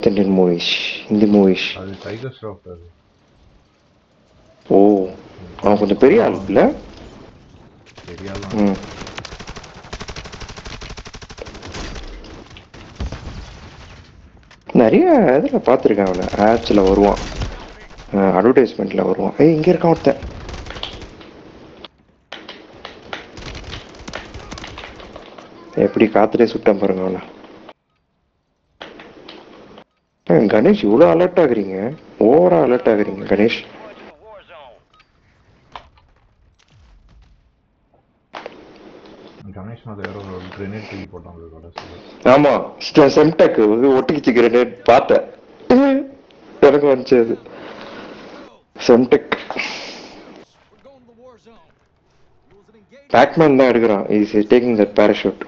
Indian movies. Hindi movies. அது tiger Shroff அது. ஓ அவன் கொஞ்சம் பெரிய ஆள் இல்ல? பெரிய ஆள். நிறைய இதில் பார்த்துருக்கேன் அவனை. ஆப்ஸில் வருவான், அட்வர்டைஸ்மெண்ட்டில் வருவான். இங்கே இருக்கான் ஒருத்தன். எப்படி காத்துட்டே சுட்டம் பாருங்க அவனை. கணேஷ் இவ்வளோ அலர்ட் ஆகுறீங்க, ஓவரா அலர்ட் ஆகுறீங்க கணேஷ். கணேஷ் மேல யாரோ ஒரு கிரெனேட் தூக்கி போட்டாங்க கடைசியில். ஆமா, செம்டெக் ஒட்டிக்கிச்சு கிரெனேட் பார்த்தேன், எனக்கு வந்துச்சு அது. செம்டெக் பேக்மேன் தான் எடுக்கிறான். Is taking that parachute.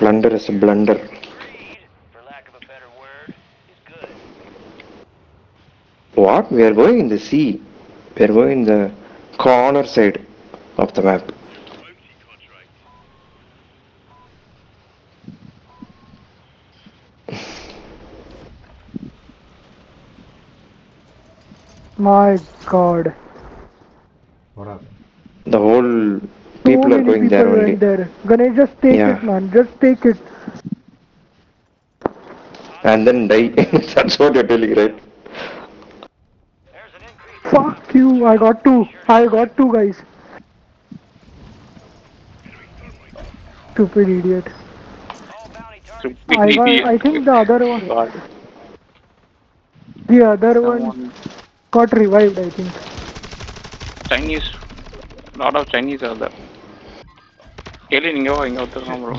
Blunder is a blunder. What? We are going in the sea. We are going in the corner side of the map. My God. What happened? The whole people are going there only. Ganesh, just take it, man. Just take it. And then die. That's what you're telling, right? Fuck you. I got two guys. Stupid idiot. I think the other one. The other one got revived, I think. Chinese. Lot of Chinese are there. Kelly, ninga va inga utharam bro.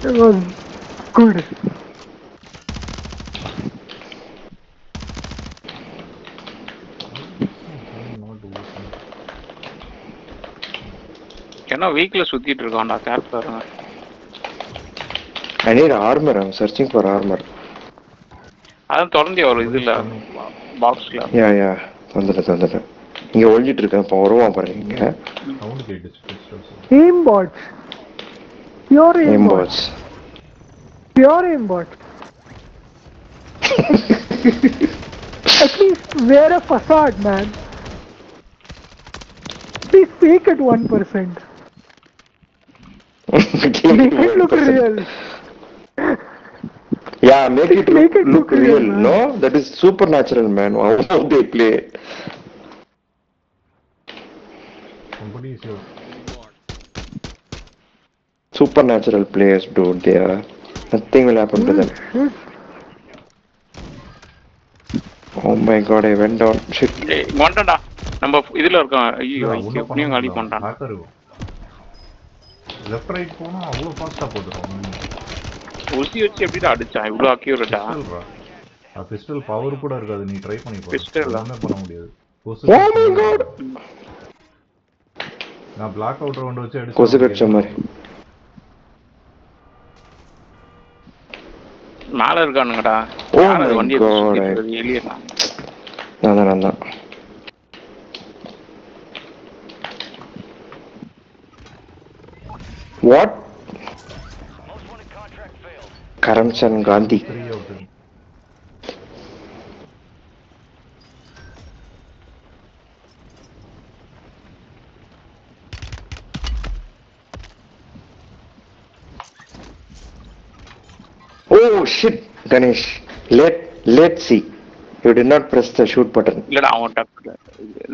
It was good. என்ன வீக்ல சுத்திட்டு இருக்கான்டா gap பாருங்க. I need armor. I'm searching for armor. அதான் தொடர்ந்து ஒரு இதுல பாக்ஸ்ல. யா வந்துட்டேன். இங்க ஒளிஞ்சிட்டு இருக்கேன். இப்போ வருவான் பாருங்க இங்க. Aim bots. Pure aim bots. Pure aim bot. At least wear a facade, man. Please fake it 1%. Make it look real. Yeah, make it look real. No, that is supernatural, man. How they play it. Somebody is here. Supernatural players, dude. They are. Nothing will happen to them. Oh my god, I went down. Shit. வாண்டடா நம்ம இதுல இருக்கோம். ஐயோ எப்படியும் காலி பண்ணிட்டான். Left right போனா அவ்வளவு ஃபாஸ்டா போடுறான். ஊசி வச்சு எப்படிடா அடிச்சான் இவ்வளவு அக்யூரேட்டா? பிஸ்டல் பவர் கூட இருக்காது. நீ ட்ரை பண்ணி பாரு. பிஸ்டல் எல்லாமே பண்ண முடியாது. Oh my god. நான் பிளாக் அவுட் ரவுண்ட் வச்சு அடிச்சேன். கொசு கட்ச மாதிரி. மேல இருக்கானுங்கடா. Oh my god. எலியடா. நான் தான். What? Karamchand Gandhi. Oh shit, Ganesh. Let's see. You did not press the shoot button. இல்லடா அவன் டக்கு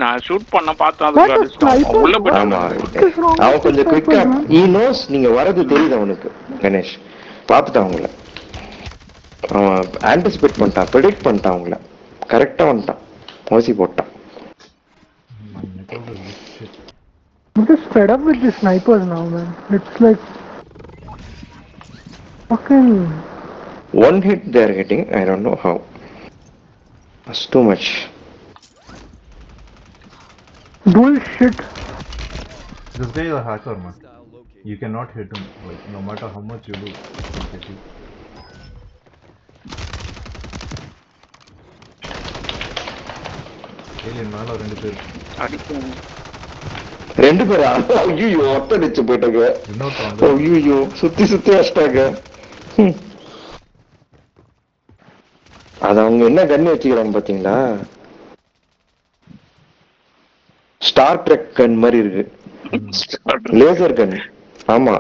நான் ஷூட் பண்ண பார்த்தா அது அடிச்சான். உள்ள போய் அவன் கொஞ்சம் குயிக்கா he knows நீங்க வரது தெரியுது அவனுக்கு. கணேஷ் பார்த்துட்டான் உங்களை. அவன் ஆன்டிசிபேட் பண்ணிட்டான், ப்ரெடிக்ட் பண்ணிட்டான் உங்களை. கரெக்டா வந்துட்டான், ஓசி போட்டான். I'm just fed up with the snipers now, man. It's like fucking one hit they are getting. I don't know how. That's too much. Bullshit. This guy is a hacker, man. You cannot hit him. Like, no matter how much you do, he'll hit you. Alien மேல 2 பேர். அடிக்கும். 2 பேரா? ஐயோ ஒத்த அடிச்சு போயிட்டாங்க. இன்னொருத்தன் வந்து ஐயோ சுத்தி வச்சிட்டாங்க. அது அவங்க என்ன கன் வச்சுக்கிறாங்க பாத்தீங்களா? ஸ்டார் ட்ரெக் கன் மாதிரி இருக்கு. லேசர் கன். ஆமா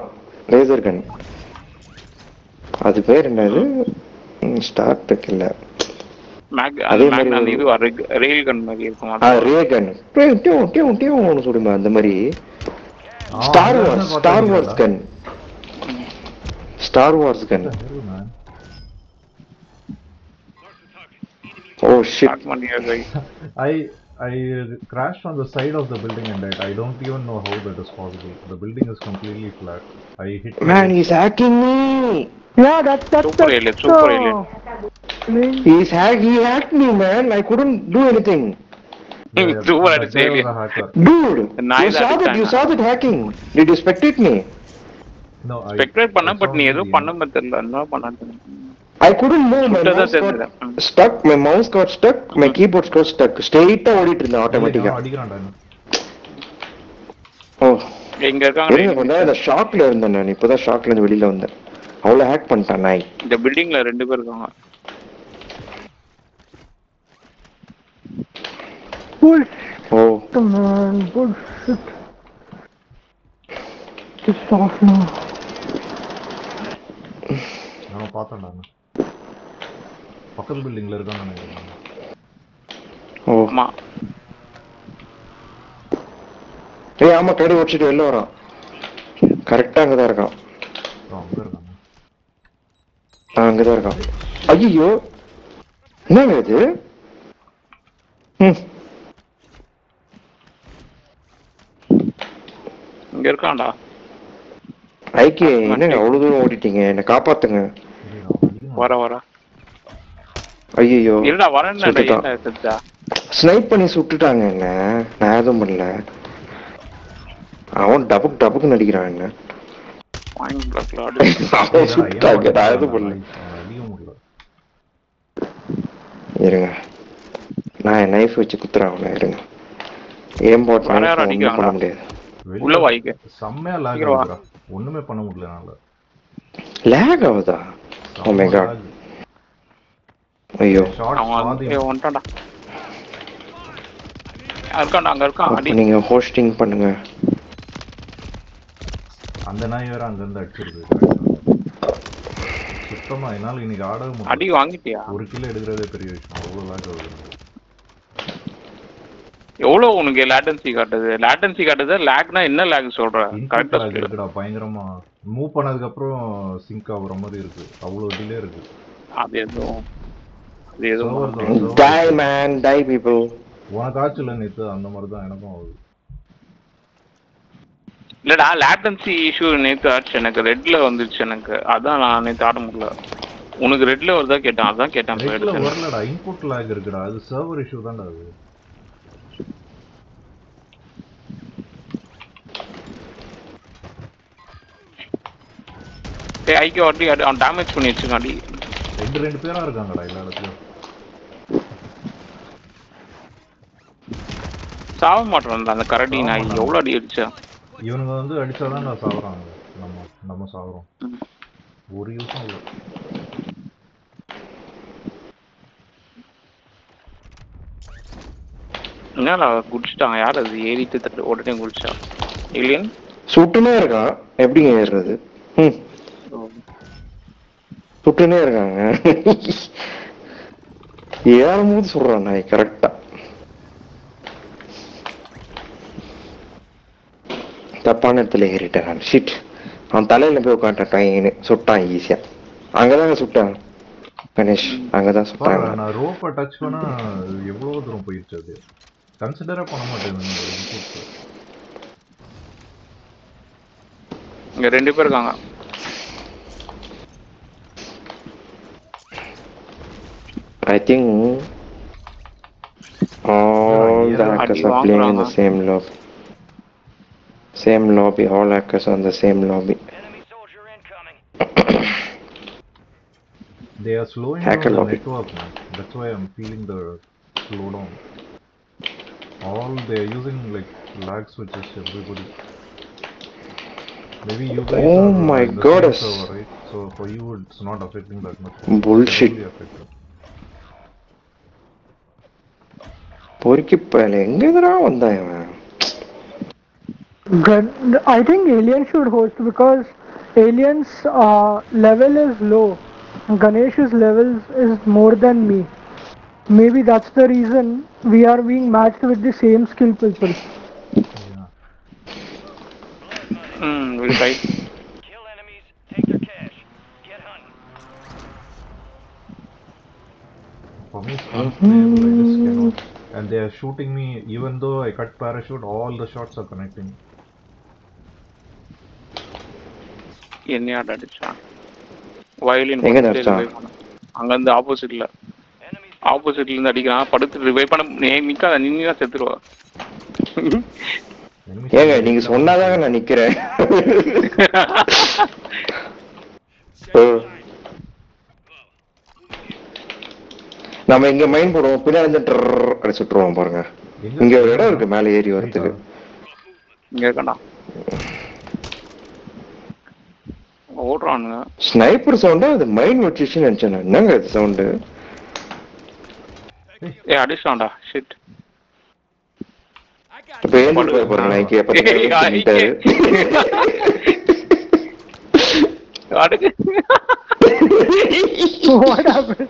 லேசர் கன். அது பேர் என்னது? ஸ்டார் ட்ரெக் இல்ல. அதே மாதிரி அந்த இது ரேல் கன் மாதிரி இருக்கும். ரே கன். டியூ சொல்லுமா அந்த மாதிரி. Star wars gun. Star wars gun. Oh shit. I crashed on the side of the building and died. I don't even know how that is possible. The building is completely flat. I hit. Man, he's hacking me. Yeah, that's super alien. He hacked me, man. I couldn't do anything. Super alien. Dude, you saw that hacking. Did you spectate me? No, spectate பண்ண but நீ ஏதோ பண்ண தெரியல. என்ன பண்ணாத? I couldn't move. My mouse got stuck. My keyboard got stuck. Straight ஓடிட்டு இருந்தேன் ஆட்டோமேட்டிக்கா. அடிக்குறான்டா. ஓ எங்க இருக்காங்க? இந்த ஷாக்ல இருந்தேன் நான். இப்போதான் ஷாக்ல இருந்து வெளியில வந்தேன். அவ்வளவு ஹேக் பண்ணிட்டான் நாய். இந்த பில்டிங்ல 2 பேர் இருக்காங்க. Bullshit, man, bullshit. It's off now. நான் பார்த்தேன்டா. பக்கத்து பில்டிங்ல இருக்கான்னு நினைக்கிறேன். ஆமா. ஆமா கடி வச்சிட்டு வெளில வரான். கரெக்டா அங்கதான் இருக்கான். அங்க இருக்கான். அங்கதான் இருக்கான். ஐயோ என்ன இது? இங்க இருக்கான்டா. ஐக்கே என்னங்க அவ்வளவு தூரம் ஓடிட்டீங்க? என்ன காப்பாத்துங்க. வர ஐயோ இல்லடா வரேன்டா. ஸ்னைப் பண்ணி சுட்டுட்டாங்க என்ன. நான் எதுவும் பண்ணல. அவன் டபுக்கு நடிக்கிறான் என்ன. அவன் சுட்டாங்க. நான் எதுவும் பண்ணல. இருங்க நான் என் நைஃப் வச்சு குத்துறேன் அவனை. இருங்க ஏம் பாட் பண்ண முடியாது. உள்ள வாய்க்கு செம்மையா லாக் ஆகுதுடா. ஒண்ணுமே பண்ண முடியல என்னால. லாக் ஆகுதா? Oh my god. ஐயோ அவன் வந்துட்டான்டா. அங்க இருக்கான். அடி நீங்க ஹோஸ்டிங் பண்ணுங்க. அந்த நாய் வேற அங்க இருந்து அடிச்சிருக்கு. சுத்தமா என்னால இன்னைக்கு ஆடவே முடியல. அடி வாங்கிட்டியா? ஒரு கிலோ எடுக்கிறதே பெரிய விஷயம். அவ்வளவு லாக் ஆகுது. எவ்வளவு உனக்கு லேட்டன்சி காட்டுது? லேட்டன்சி காட்டுது. லாக்னா என்ன லாக் சொல்ற? கரெக்ட்டா இருக்குடா. பயங்கரமா மூவ் பண்ணதுக்கு அப்புறம் சிங்க் ஆகுற மாதிரி இருக்கு. அவ்வளவு டிலே இருக்கு. அது ஏதோ die man die people. உனக்கு ஆச்சுல நேத்து அந்த மாதிரி தான் எனக்கும் ஆகுது. இல்லடா லேட்டன்சி இஷ்யூ நேத்து ஆச்சு. எனக்கு ரெட்ல வந்துருச்சு எனக்கு. அதான் நான் நேத்து ஆட முடியல. உனக்கு ரெட்ல வருதா கேட்டேன். அதான் கேட்டேன். ரெட்ல வரலடா. இன்புட் லாக் இருக்குடா. அது சர்வர் இஷ்யூ தான்டா அது. டேய் ஐக்கே ஓடி அவன் டேமேஜ் பண்ணி வச்சிருக்கான்டி. ரெண்டு பேரா இருக்காங்கடா எல்லா இடத்துலயும். சாவ மாட்டறான்டா அந்த கரடி நாய். எவ்வளவு அடி அடிச்சா? இவனுங்க வந்து அடிச்சாதான் நான் சாவறாங்க. நம்ம சாவறோம். ஒரு யூஸும் இல்ல. என்னடா குடிச்சிட்டாங்க? யார் அது ஏறிட்டு தட்டு உடனே குடிச்சா? ஏலியன் சுட்டுனே இருக்கான். எப்படிங்க ஏறுறது? சுட்டுனே இருக்காங்க. ஏறும்போது சொல்றான் நாய் கரெக்டா. தப்பான இடத்துல ஏறிட்டான். ஷிட். அவன் தலையில போய் உட்காந்துட்டான். சுட்டான் ஈஸியா. அங்கதாங்க சுட்டான் கணேஷ். அங்கதான் சுட்டாங்க. நான் ரோப்பை டச் பண்ணா எவ்வளவு தூரம் போயிடுச்சு. அது கன்சிடரே பண்ண மாட்டேன். இங்க 2 பேர் இருக்காங்க. I think all the hackers are playing in the Same lobby, all hackers on the same lobby. They are slowing Hacker down the lobby. network, man. That's why I'm feeling the slowdown. All they're using like lag switches, everybody. Maybe you guys Oh are my in the goddess. same server, right? So for you it's not affecting that much. Bullshit. Heavily affected. பொறுக்கி பயல எங்கடா வந்தான் இவன்? I think Alien should host because Alien's level is low. Ganesh's level is more than me. Maybe that's the reason we are being matched with the same skill people. Yeah. We'll try. Kill enemies, take their cash. Get hunting. For me it's unplayable, I just cannot. And they are shooting me, even though I cut parachute, all the shots are connecting. என்னையாட அடிச்சான் violin எங்க அடிச்சான்? அங்க இருந்து ஆப்போசிட்ல இருந்து அடிக்கிறான். படுத்து revive பண்ண நிக்காத, நின்னா செத்துருவா. ஏங்க நீங்க சொன்னாதாங்க நான் நிக்கிறேன். நம்ம இங்க மைண்ட் போடுவோம், பின்னாடி இருந்து அடிச்சு விட்டுருவோம் பாருங்க. இங்க ஒரு இடம் இருக்கு மேல ஏறி வரதுக்கு. இங்க இருக்கா ஓடுறானுங்க. ஸ்னைப்பர் சவுண்ட் அது மைண்ட் வச்சிச்சு நினைச்சேன். என்னங்க அது சவுண்ட்? அடிச்சான்டா ஷிட். இப்ப ஏன் பாருங்க நைக்கே பண்ணிட்டாரு. அடக்கு. What happened?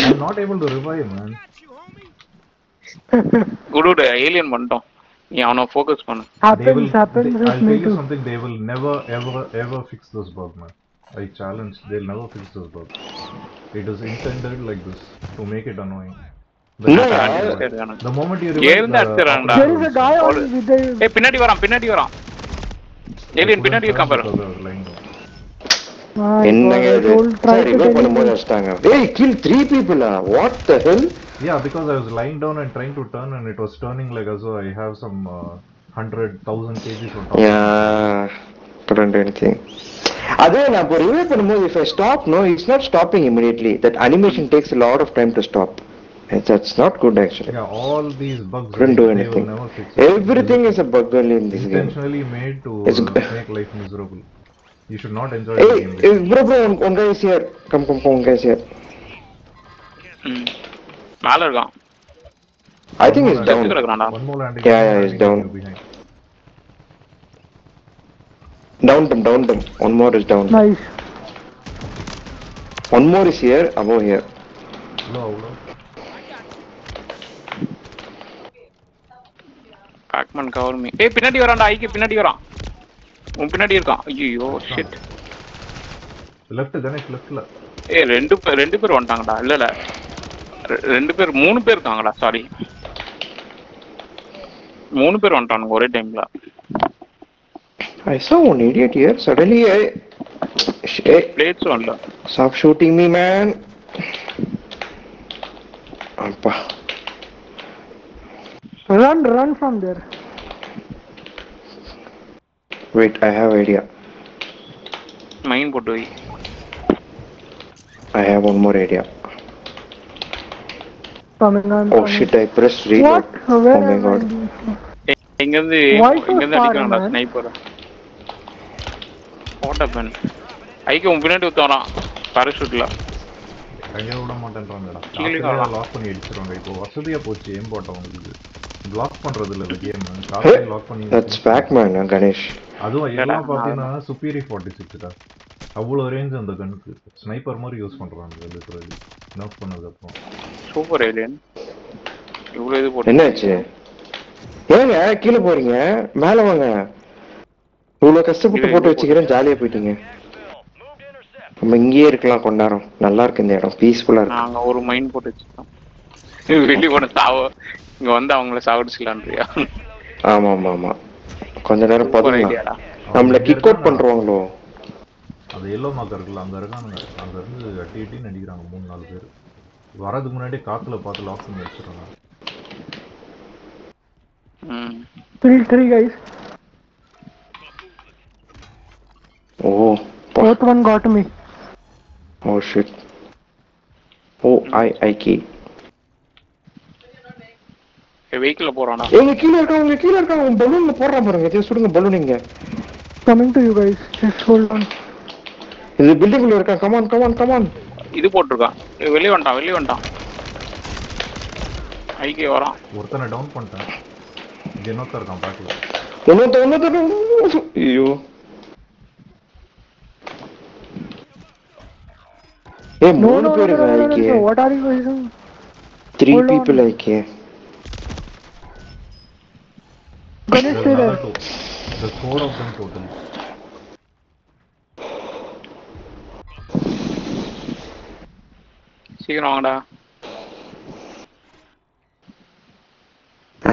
I'm not able to revive, man. Good alien பண்ணிட்டோம். நீ அவனை ஃபோக்கஸ் பண்ணு. I'll Happens tell with me you too. something, they will never ever fix this bug, man. I challenge, they'll never fix this bug. It is intended like this to make it annoying. The moment you revive, There is a guy on with the... ஏய் பின்னாடி வரான். Alien பின்னாடி இருக்கான் பாரு. என்னங்க இது? சரி revive பண்ணும்போது அடிச்சாங்க. ஏய் kill 3 people. What the hell? Yeah, because I was lying down and trying to turn and it was turning like as though I have some 100,000 kgs on top. Yeah, couldn't do anything. அதே நான் இப்போ revive பண்ணும்போது if I stop, no, it's not stopping immediately. That animation takes a lot of time to stop. That's not good actually. Yeah, all these bugs Couldn't do they anything. will never fix. Everything is a bug only in this game. Intentionally made to make life miserable. You should not enjoy Hey, the game. bro, one guy is here. Come, one guy is here. மேல இருக்கான். I think he's down. One more landing. Yeah, he's down. Down them. One more is down. Nice. One more is here, above here. Low. பாக்மன் cover me. ஏய் பின்னாடி வரான்டா, ஐக்கு பின்னாடி வரான். உன் பின்னாடி இருக்கான். ஐயோ ஷிட். லெஃப்ட் கணேஷ் லெஃப்ட்ல. ஏய் ரெண்டு பேர் வந்துட்டாங்கடா. இல்ல 3 பேர் இருக்காங்கடா. சாரி 3 பேர் வந்துட்டானுங்க ஒரே டைம்ல. I saw one idiot here. Suddenly blades வரல. Stop shooting me, man. Appa. Run from there. Wait, I have idea. மைன் போட்டு வை. I have one more idea. Coming on. Oh shit, I pressed reload. What? Where Oh my god. இங்க இருந்து அடிக்கறான்டா sniper. ஓட்டப்பன். ஐக்கு உன் பின்னாடி ஊத்துறான் பாராசூட்ல. கைய விட மாட்டேன்றாங்கடா. கீழே லாக் பண்ணி அடிச்சிரோங்க. இப்போ வசதியா போச்சு ஏம் போட்டவங்களுக்கு. பிளாக் பண்றது இல்ல இந்த கேம். கார்டை லாக் பண்ணி. That's Pac-Man, Ganesh. அதுவும் எல்லாம் பாத்தீங்கன்னா சுப்பீரி 46 டா. அவ்வளவு ரேஞ்ச் அந்த கன்னுக்கு. ஸ்னைப்பர் மாதிரி யூஸ் பண்றாங்க லிட்டரலி. நோட் பண்ணது அப்புறம். Super alien. இவ்வளவு இது போட்டு. என்னாச்சு? ஏங்க கீழ போறீங்க? மேல வாங்க. இவ்வளவு கஷ்டப்பட்டு போட்டு வச்சுக்கிறேன், ஜாலியா போயிட்டீங்க. நம்ம இங்கேயே இருக்கலாம் கொண்டாரம். நல்லா இருக்கு இந்த இடம், பீஸ்ஃபுல்லா இருக்கு. நாங்க ஒரு மைண்ட் போட்டு வச்சிட்டோம். வெளிய போன சாவ இங்க வந்து அவங்கள சாவடிச்சலான்றியா? ஆமா. கொஞ்ச நேரம் பதுங்கலாம். நம்மள கிக் அவுட் பண்றவாங்களோ? அது எல்லோ மார்க் இருக்குல்ல, அங்க இருக்கானுங்க. அங்க இருந்து அட்டி நடிக்கிறாங்க 3-4 பேர். வரதுக்கு முன்னாடி காத்துல பார்த்து லாக் பண்ணி வச்சிருக்காங்க. 3 guys. Oh. Fourth one got me. Oh shit. Oh, I key. வெஹிக்கிள்ல போறானா? ஏங்க கீழ இருக்காங்க பலூன்ல போடுறான் பாருங்க. ஜஸ்ட் சுடுங்க பலூன் இங்க. Coming to you guys. Just hold on. இது பில்டிங்ல இருக்கான். Come on. இது போட்டிருக்கான். வெளிய வந்துட்டான். ஐகே வரான். ஒருத்தனை டவுன் பண்ணிட்டேன். இங்க இன்னொருத்தர் இருக்கான் பாக்கல. இன்னொருத்த ஐயோ. ஏய் மூணு பேருங்க ஐகே. What are you doing? 3 people ஐகே. Ganesh, stay there. There's 4 of them total. சீக்கிரம் வாங்கடா.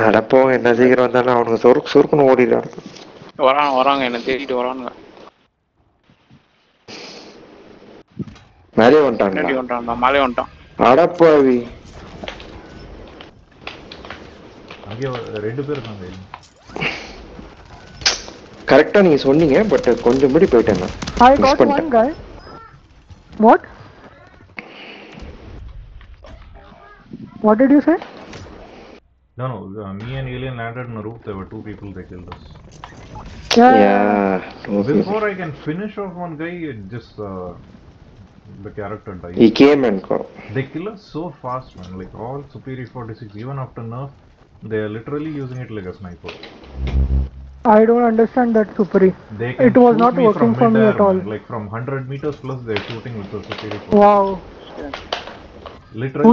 அடப்போ என்ன சீக்கிரம் வந்தாலும் அவனுக்கு சொருக்குன்னு ஓடிடுறான். வராங்க என்ன தேடிட்டு வரானுங்க. மேலே வந்துட்டான். மேலே வந்துட்டான். அடப்பாவி. அங்கே 2 பேர் இருக்காங்க. கரெக்டா நீங்க சொன்னீங்க பட் கொஞ்சம் முடி போயிட்டேன். I got one guy. What did you say? No, me and Alien landed on the roof. There were 2 people. They killed us. Yeah. Before I can finish off one guy, it just the character died. He came and go. They kill us so fast, man. Like all Superior 46, even after nerf, they are literally using it like a sniper. I don't understand that Superi. It was not working for me at all. Man. Like from 100 meters plus, they're shooting with the Superior 46. Wow. Literally.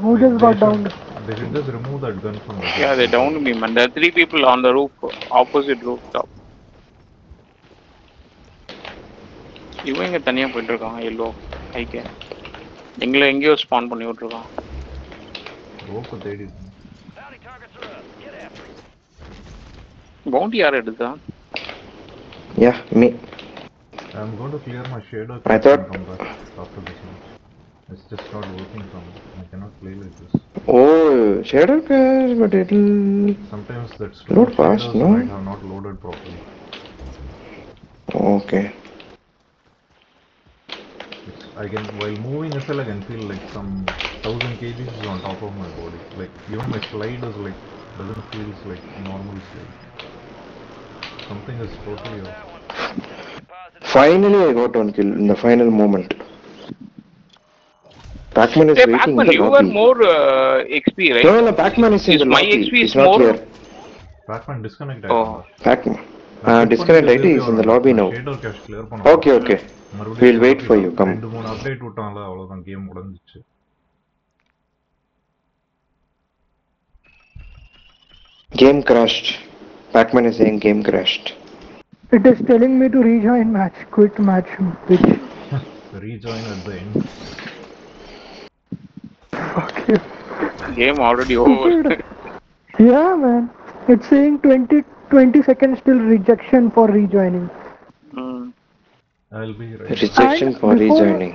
Who just got downed? They should just remove that gun from the Yeah, they downed me, man. There are 3 people on the roof, opposite rooftop. இவங்க தனியா போயிட்டு இருக்காங்க yellow ஐகே. எங்கேயோ span பண்ணி விட்டுருக்கான். Rope தேடி. Bounty யார் எடுத்தா? Yeah, me. I'm going to clear my shadow. I thought come back after this match. It's just not working for me. I cannot play like this. Oh, shadow cache, but it'll Sometimes that's load fast, no? might have not loaded properly. Okay. I can, while moving as well, I can feel like some 1000 kgs is on top of my body. Like even my slide is like doesn't feel like normal slide. Something is totally off. Finally, I got one kill in the final moment. Pacman is waiting Pacman, in the you lobby. were more XP, right? No, Pacman is in the my lobby. XP is He's not more. here. Pacman disconnected. Oh. Pacman. Disconnect IT is in the lobby now. Shadow cache clear பண்ணனும். Okay. We'll wait for you. Come. 2-3 update விட்டான்ல அவ்வளவுதான் game முடிஞ்சிச்சு. Game crashed. Pacman is saying game crashed. It is telling me to rejoin match. Quit match. Bitch. Rejoin at the end. Fuck you. Game already over. Yeah, man. It's saying 20 seconds till rejection for rejoining. I'll be right. Rejection And for before- rejoining.